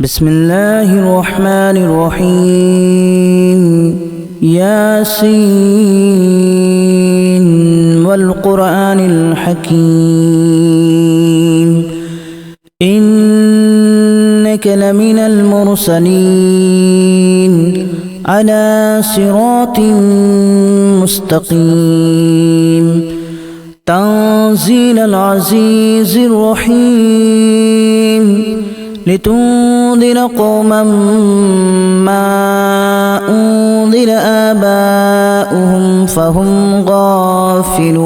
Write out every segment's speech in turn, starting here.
بسم الله الرحمن الرحيم ياسين والقرآن الحكيم إنك لمن المرسلين على صراط مستقيم تنزيل العزيز الرحيم لتنذر قوما ما أنذر آباؤهم فهم غافلون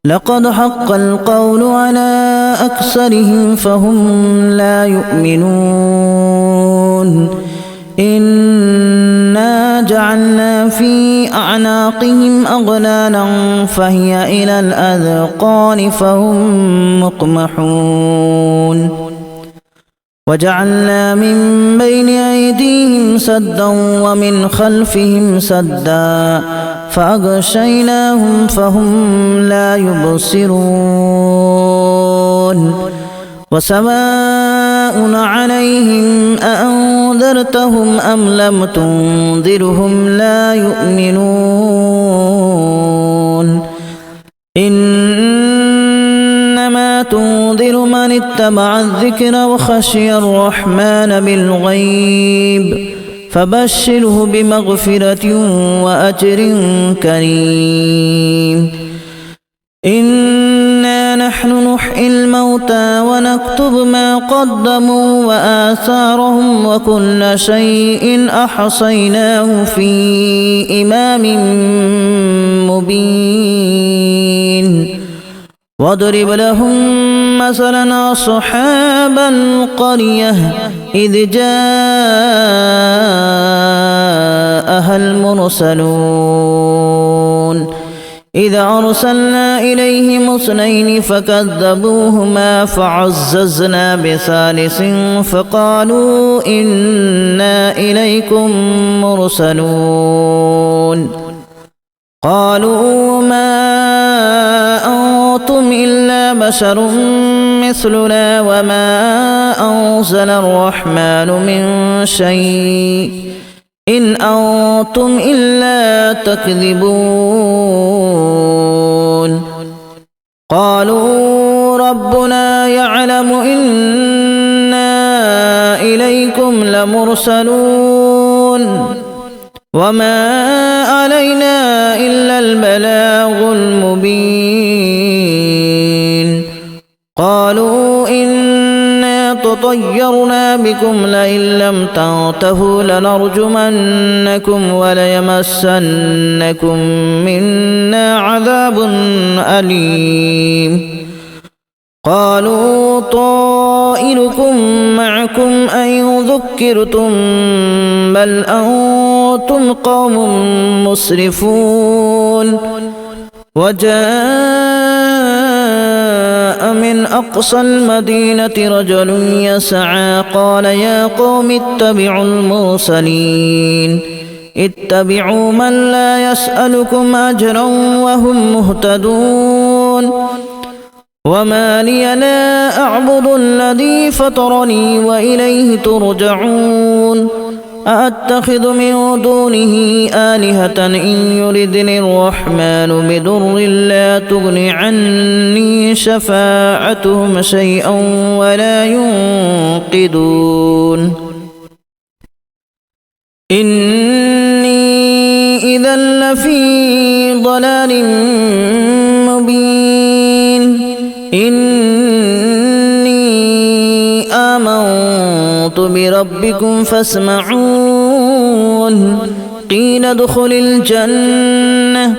لقد حق القول على أكثرهم فهم لا يؤمنون إنا جعلنا في أعناقهم أغلالا فهي إلى الأذقان فهم مقمحون وجعلنا من بين أيديهم سدا ومن خلفهم سدا فأغشيناهم فهم لا يبصرون وسواء عليهم أأنذرتهم أم لم تنذرهم لا يؤمنون إنما تنذر من اتبع الذكر وخشي الرحمن بالغيب فبشره بمغفرة وأجر كريم إنا نحن نحيي الموتى ونكتب ما قدموا وآثارهم وكل شيء أحصيناه في إمام مبين واضرب لهم مثلا أصحاب القرية إذ جاءها المرسلون إذا أرسلنا إليهم اثنين فكذبوهما فعززنا بثالث فقالوا إنا إليكم مرسلون قالوا ما أنتم إلا بشر مثلنا وما أنزل الرحمن من شيء إن أنتم إلا تكذبون قالوا ربنا يعلم إنا إليكم لمرسلون وما علينا إلا البلاغ المبين قالوا إنا تطيرنا بكم لئن لم تنتهوا لنرجمنكم وليمسنكم منا عذاب أليم قالوا طائركم معكم أن ذكرتم بل أنتم قوم مسرفون وجاء من أقصى المدينة رجل يسعى قال يا قوم اتبعوا المرسلين اتبعوا من لا يسألكم أجرا وهم مهتدون وما لي لا أعبد الذي فطرني وإليه ترجعون أأتخذ من دونه آلهة إن يردني الرحمن بضر لا تغن عني شفاعتهم شيئا ولا ينقذون إني إذا لفي ضلال مبين إني آمنت بربكم فاسمعون قيل ادخل الجنة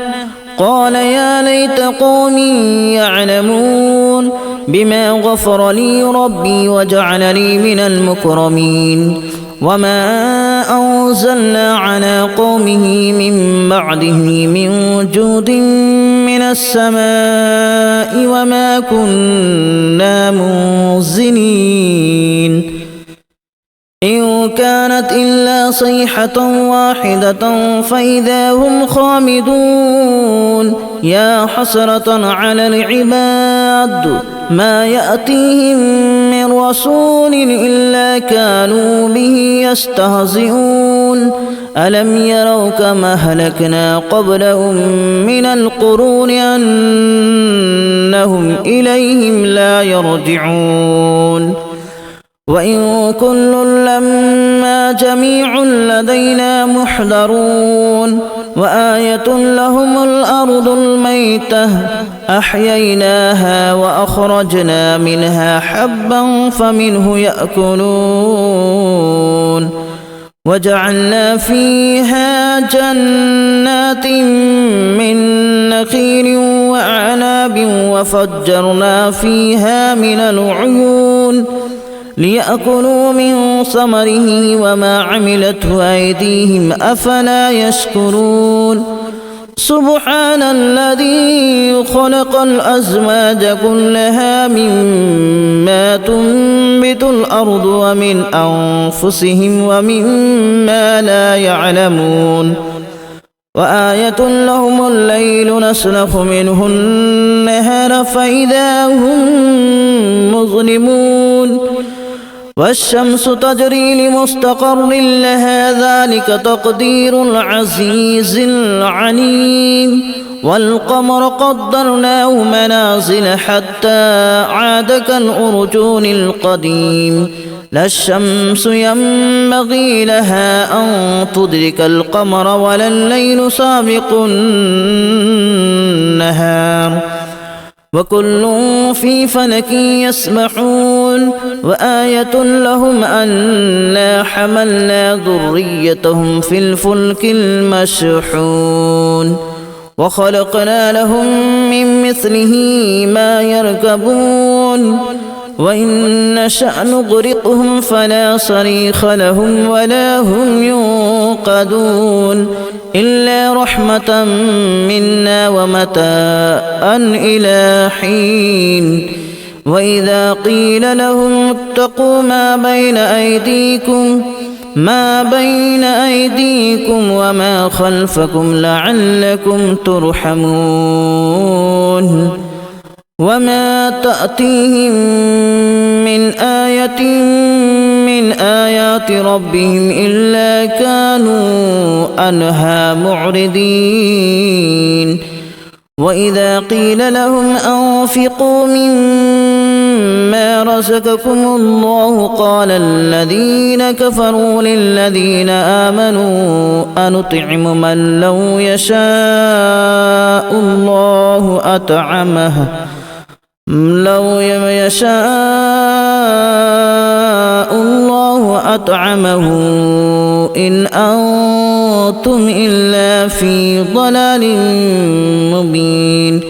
قال يا ليت قومي يعلمون بما غفر لي ربي وجعلني من المكرمين وما أنزلنا على قومه من بعده من جود من السماء وما كنا منزلين إن كانت إلا صيحة واحدة فإذا هم خامدون يا حسرة على العباد ما يأتيهم من رسول إلا كانوا به يستهزئون ألم يروا كما أهلكنا قبلهم من القرون أنهم إليهم لا يرجعون وإن كل لما جميع لدينا محضرون وآية لهم الأرض الميتة أحييناها وأخرجنا منها حبا فمنه يأكلون وجعلنا فيها جنات من نخيل وأعناب وفجرنا فيها من العيون ليأكلوا من ثمره وما عملته أيديهم أفلا يشكرون سبحان الذي خلق الأزواج كلها مما تنبت الأرض ومن أنفسهم ومما لا يعلمون وآية لهم الليل نسلخ منه النهار فإذا هم مظلمون والشمس تجري لمستقر لها ذلك تقدير العزيز العليم والقمر قدرناه منازل حتى عاد كالأرجون القديم لا الشمس ينبغي لها أن تدرك القمر ولا الليل سابق النهار وكل في فلك يسبحون وآية لهم أنا حملنا ذريتهم في الفلك المشحون وخلقنا لهم من مثله ما يركبون وإن نشأ نغرقهم فلا صريخ لهم ولا هم ينقذون إلا رحمة منا ومتاعا إلى حين وإذا قيل لهم اتقوا ما بين أيديكم وما خلفكم لعلكم ترحمون وما تأتيهم من آية من آيات ربهم إلا كانوا عنها معرضين وإذا قيل لهم أنفقوا مما رزقكم الله قال الذين كفروا للذين آمنوا أنطعم من لو يشاء الله أطعمه إن أنتم إلا في ضلال مبين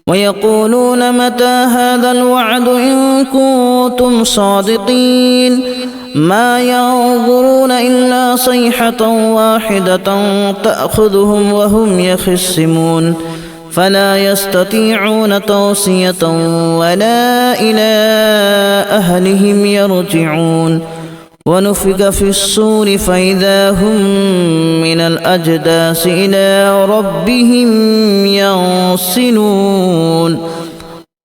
ويقولون متى هذا الوعد إن كنتم صادقين ما ينظرون إلا صيحة واحدة تأخذهم وهم يخصمون فلا يستطيعون توصية ولا إلى أهلهم يرجعون ونفخ في الصور فإذا هم من الأجداث إلى ربهم ينسلون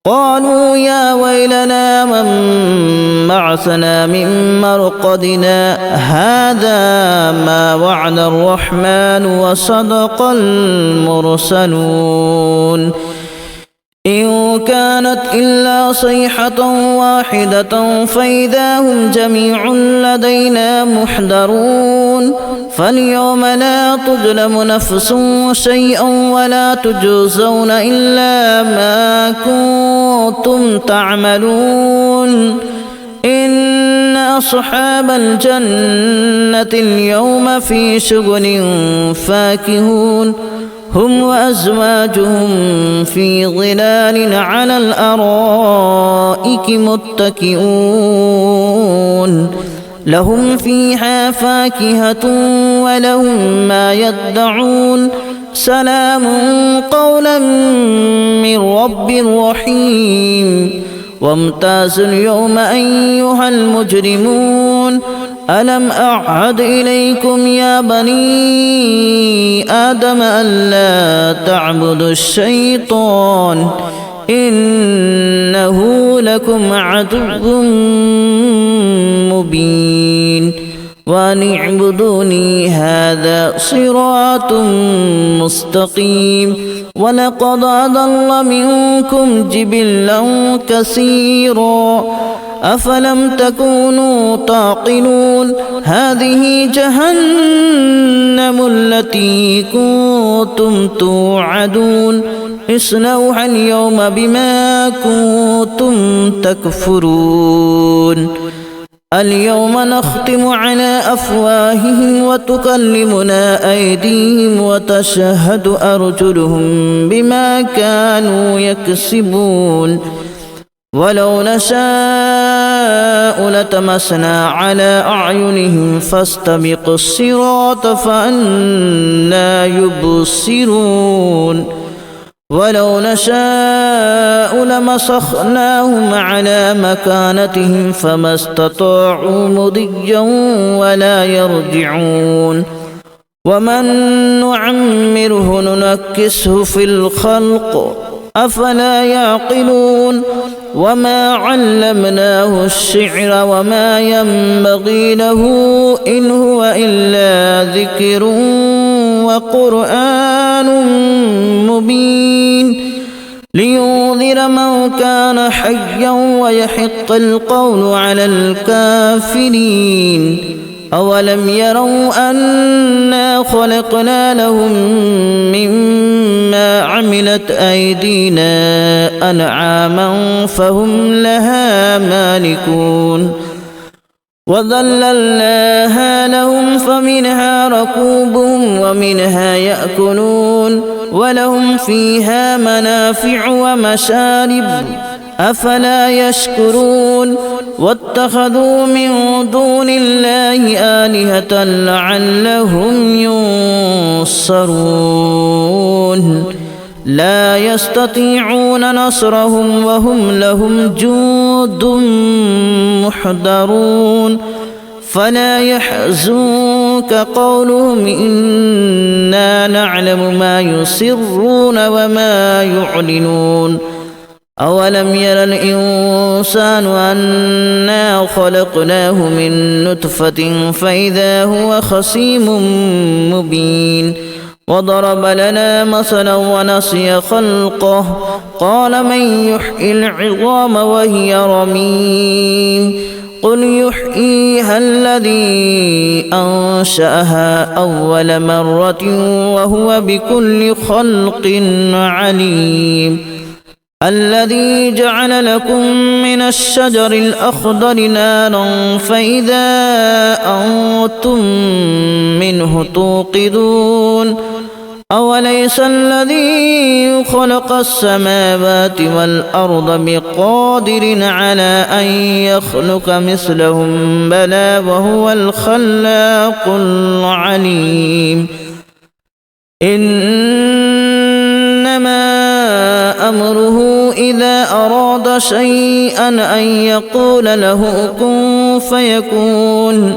قالوا يا ويلنا من بعثنا من مرقدنا هذا ما وعد الرحمن وصدق المرسلون إن كانت إلا صيحة واحدة فإذا هم جميع لدينا محضرون فاليوم لا تظلم نفس شيئا ولا تجزون إلا ما كنتم تعملون إن أصحاب الجنة اليوم في شغل فاكهون هم وأزواجهم في ظلال على الأرائك متكئون لهم فيها فاكهة ولهم ما يدعون سلام قولا من رب رحيم وامتازوا اليوم أيها المجرمون ألم أعهد إليكم يا بني آدم ألا تعبدوا الشيطان إنه لكم عدو مبين وأن اعبدوني هذا صراط مستقيم ولقد أضل منكم جبلا كثيرا أفلم تكونوا تعقلون هذه جهنم التي كنتم توعدون اصلوها اليوم بما كنتم تكفرون اليوم نختم على أفواههم وتكلمنا أيديهم وتشهد أرجلهم بما كانوا يكسبون ولو نشاء لتمسنا على أعينهم فاستبقوا الصراط فأنى يبصرون ولو نشاء لمسخناهم على مكانتهم فما استطاعوا مضيا ولا يرجعون ومن نعمره ننكسه في الخلق أفلا يعقلون وما علمناه الشعر وما ينبغي له إن هو إلا ذكر وقرآن مبين لينذر من كان حيا ويحق القول على الكافرين أولم يروا أنا خلقنا لهم مما عملت أيدينا أنعاما فهم لها مالكون وذللناها لهم فمنها ركوبهم ومنها يأكلون ولهم فيها منافع ومشارب أفلا يشكرون واتخذوا من دون الله آلهة لعلهم ينصرون لا يستطيعون نصرهم وهم لهم جند محضرون فلا يحزنك قولهم إنا نعلم ما يسرون وما يعلنون أولم ير الإنسان أنا خلقناه من نطفة فإذا هو خصيم مبين وضرب لنا مثلا ونسي خلقه قال من يحيي العظام وهي رميم قل يحييها الذي أنشأها أول مرة وهو بكل خلق عليم الذي جعل لكم من الشجر الأخضر نارا فإذا أنتم منه توقدون أوليس الذي خلق السماوات والأرض بقادر على أن يخلق مثلهم بلى وهو الخلاق العليم إنما أمره إذا أراد شيئا أن يقول له كن فيكون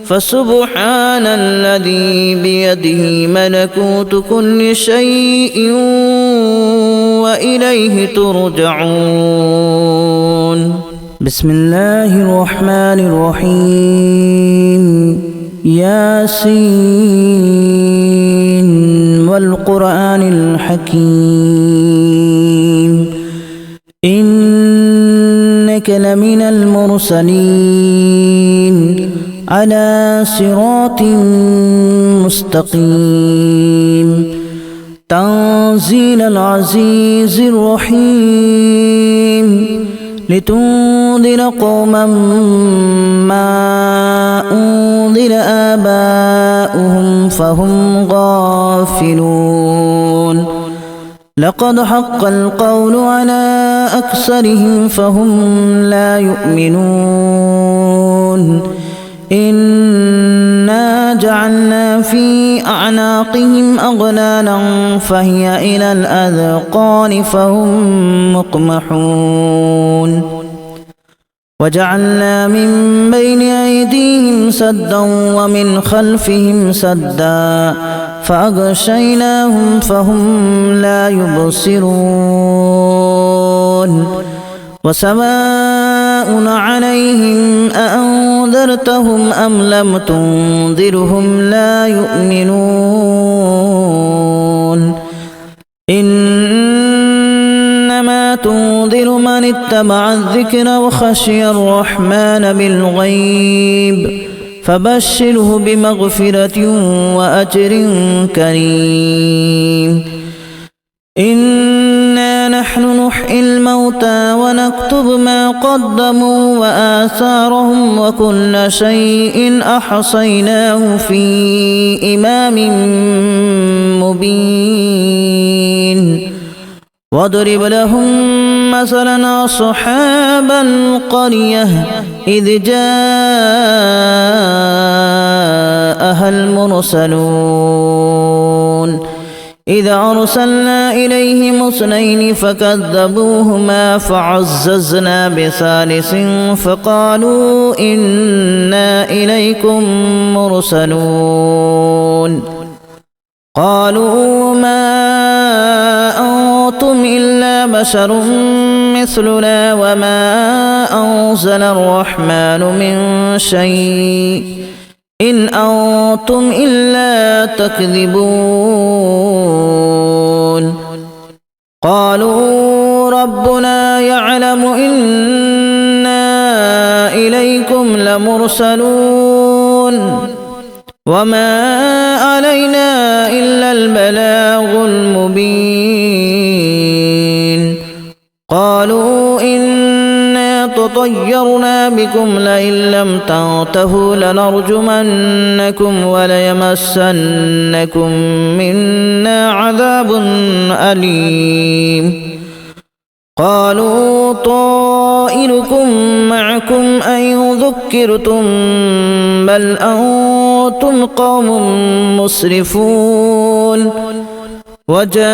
فسبحان الذي بيده ملكوت كل شيء وإليه ترجعون بسم الله الرحمن الرحيم ياسين والقرآن الحكيم إنك لمن المرسلين على صراط مستقيم تنزيل العزيز الرحيم لتنذر قوما ما أنذر آباؤهم فهم غافلون لقد حق القول على أكثرهم فهم لا يؤمنون إنا جعلنا في أعناقهم أغلالا فهي إلى الأذقان فهم مقمحون وجعلنا من بين أيديهم سدا ومن خلفهم سدا فأغشيناهم فهم لا يبصرون وسواء عليهم أأنذرتهم أم لم تنذرهم لا يؤمنون إنما تنذر من اتبع الذكر وخشي الرحمن بالغيب فبشره بمغفرة وأجر كريم إنا نحن نحيي الموتى ونكتب ما قدموا وآثارهم وكل شيء أحصيناه في إمام مبين واضرب لهم مثلا أصحاب القرية إذ جاءها المرسلون إذا أرسلنا إليهم اثنين فكذبوهما فعززنا بثالث فقالوا إنا إليكم مرسلون قالوا ما أنتم إلا بشر مثلنا وما أنزل الرحمن من شيء إن أنتم إلا تكذبون قالوا ربنا يعلم إنا إليكم لمرسلون وما علينا إلا البلاغ المبين قالوا إنا تطيرنا بكم لئن لم تنتهوا لنرجمنكم وليمسنكم منا عذاب أليم قالوا طائركم معكم أن ذكرتم بل أنتم قوم مسرفون وجاء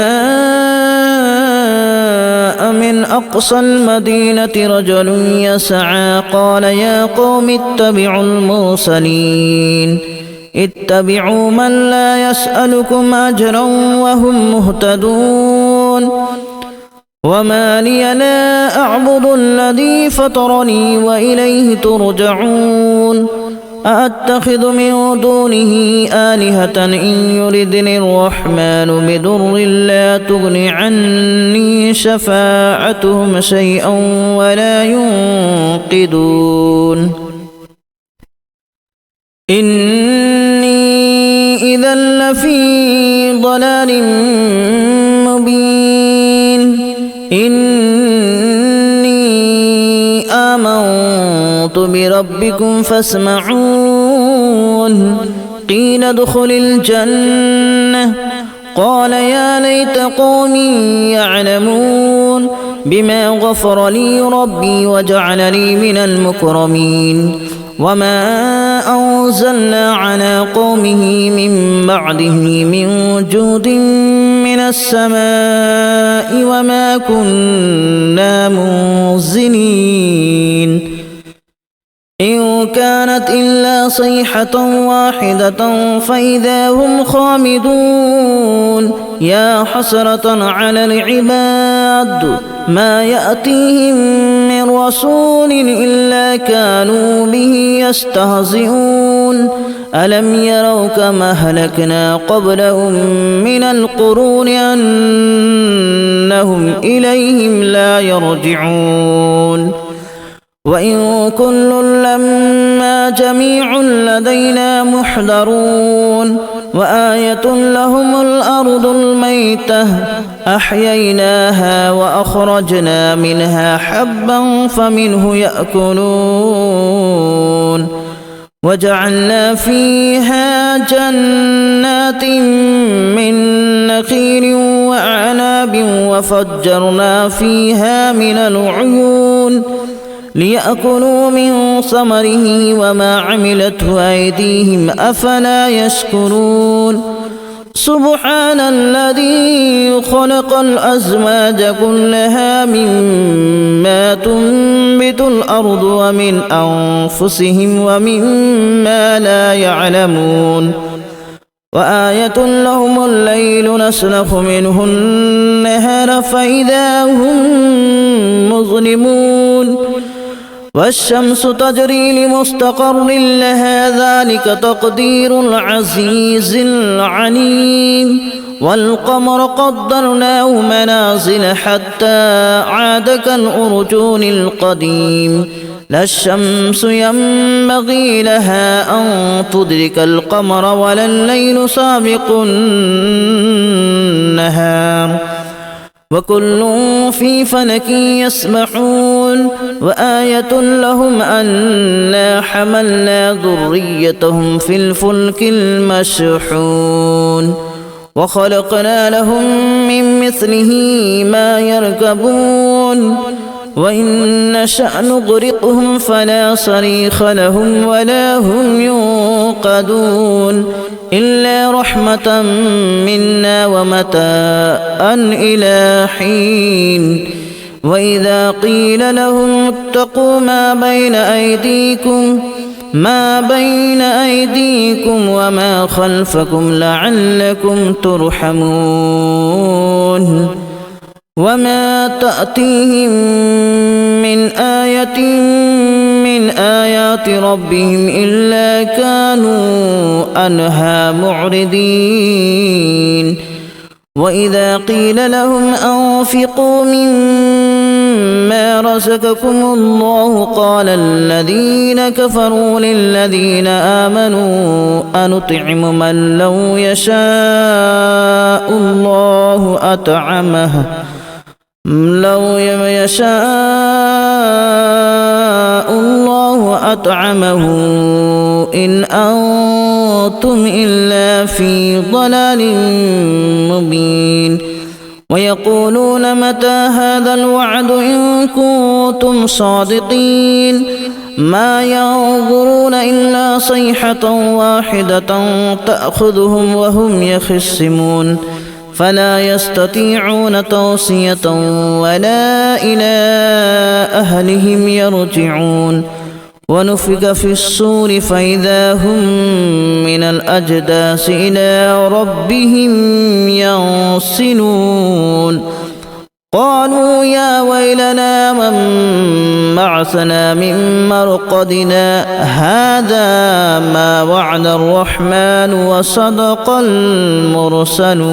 من أقصى المدينة رجل يسعى قال يا قوم اتبعوا المرسلين اتبعوا من لا يسألكم أجرا وهم مهتدون وما لي لا أعبد الذي فطرني وإليه ترجعون أأتخذ من دونه آلهة إن يردني الرحمن بضر لا تغن عني شفاعتهم شيئا ولا ينقذون إني إذا لفي ضلال مبين إني آمنت بربكم فاسمعون قيل ادخل الجنة قال يا ليت قومي يعلمون بما غفر لي ربي وجعلني من المكرمين وما أنزلنا على قومه من بعده من جود من السماء وما كنا منزلين إن كانت إلا صيحة واحدة فإذا هم خامدون يا حسرة على العباد ما يأتيهم من رسول إلا كانوا به يستهزئون ألم يروا كما أهلكنا قبلهم من القرون أنهم إليهم لا يرجعون وإن كل لما جميع لدينا محضرون وآية لهم الأرض الميتة أحييناها وأخرجنا منها حبا فمنه يأكلون وجعلنا فيها جنات من نخيل وأعناب وفجرنا فيها من العيون ليأكلوا من ثمره وما عملته أيديهم أفلا يشكرون سبحان الذي خلق الأزواج كلها مما تنبت الأرض ومن أنفسهم ومما لا يعلمون وآية لهم الليل نسلخ منه النهار فإذا هم مظلمون والشمس تجري لمستقر لها ذلك تقدير العزيز العليم والقمر قدرناه منازل حتى عاد كالأرجون القديم لا الشمس ينبغي لها أن تدرك القمر ولا الليل سابق النهار وكل في فلك يسبحون وآية لهم أنا حملنا ذريتهم في الفلك المشحون وخلقنا لهم من مثله ما يركبون وإن نشأ نغرقهم فلا صريخ لهم ولا هم ينقذون إلا رحمة منا ومتاعا إلى حين وإذا قيل لهم اتقوا ما بين أيديكم وما خلفكم لعلكم ترحمون وما تأتيهم من آية من آيات ربهم إلا كانوا عنها معرضين وإذا قيل لهم أنفقوا مما رزقكم الله قال الذين كفروا للذين آمنوا أنطعم من لو يشاء الله أطعمه إن أنتم إلا في ضلال مبين ويقولون متى هذا الوعد إن كنتم صادقين ما ينظرون إلا صيحة واحدة تأخذهم وهم يخصمون فلا يستطيعون توصية ولا إلى أهلهم يرجعون ونفخ في الصور فإذا هم من الأجداث إلى ربهم ينسلون قالوا يا ويلنا من بعثنا من مرقدنا هذا ما وعد الرحمن وصدق المرسلون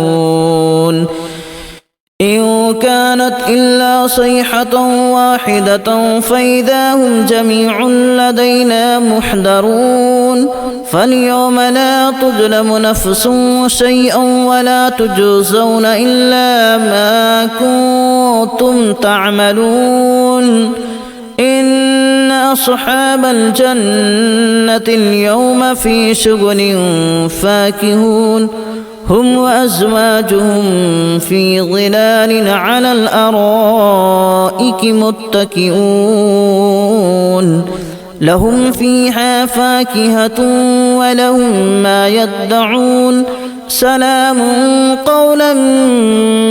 إن كانت إلا صيحة واحدة فإذا هم جميع لدينا محضرون فاليوم لا تظلم نفس شيئا ولا تجزون إلا ما كنتم تعملون إن أصحاب الجنة اليوم في شغل فاكهون هم وأزواجهم في ظلال على الأرائك متكئون لهم فيها فاكهة ولهم ما يدعون سلام قولا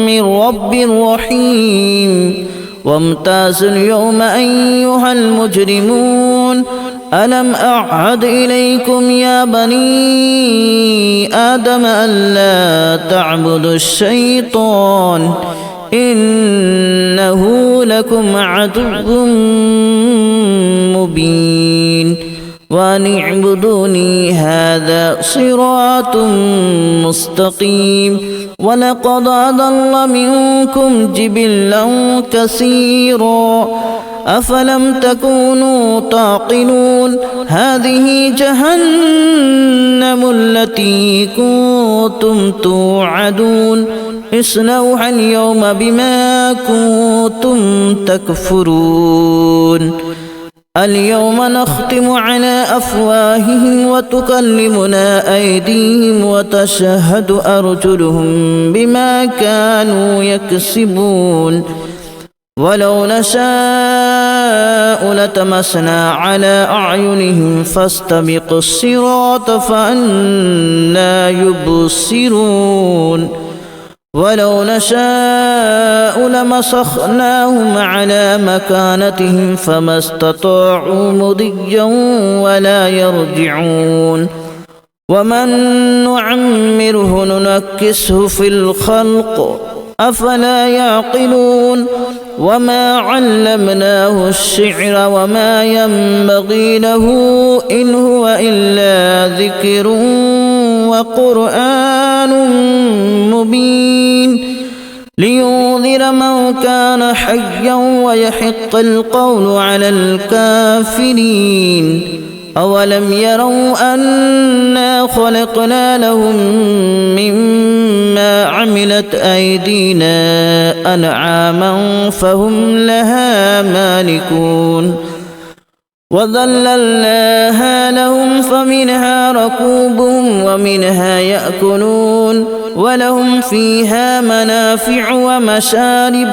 من رب رحيم وامتازوا اليوم أيها المجرمون ألم أعهد إليكم يا بني آدم ألا تعبدوا الشيطان إنه لكم عدو مبين وأن اعبدوني هذا صراط مستقيم ولقد أضل منكم جبلا كثيرا أفلم تكونوا تعقلون هذه جهنم التي كنتم توعدون اصلوها اليوم بما كنتم تكفرون اليوم نختم على أفواههم وتكلمنا أيديهم وتشهد أرجلهم بما كانوا يكسبون ولو نشاء لتمسنا على أعينهم فاستبقوا الصراط فأنى يبصرون ولو نشاء لمسخناهم على مكانتهم فما استطاعوا مضيا ولا يرجعون ومن نعمره ننكسه في الخلق أفلا يعقلون وما علمناه الشعر وما ينبغي له إن هو إلا ذكر وقرآن مبين لينذر من كان حيا ويحق القول على الكافرين أولم يروا أنا خلقنا لهم مما عملت أيدينا أنعاما فهم لها مالكون وذللناها لهم فمنها ركوبهم ومنها يأكلون ولهم فيها منافع ومشارب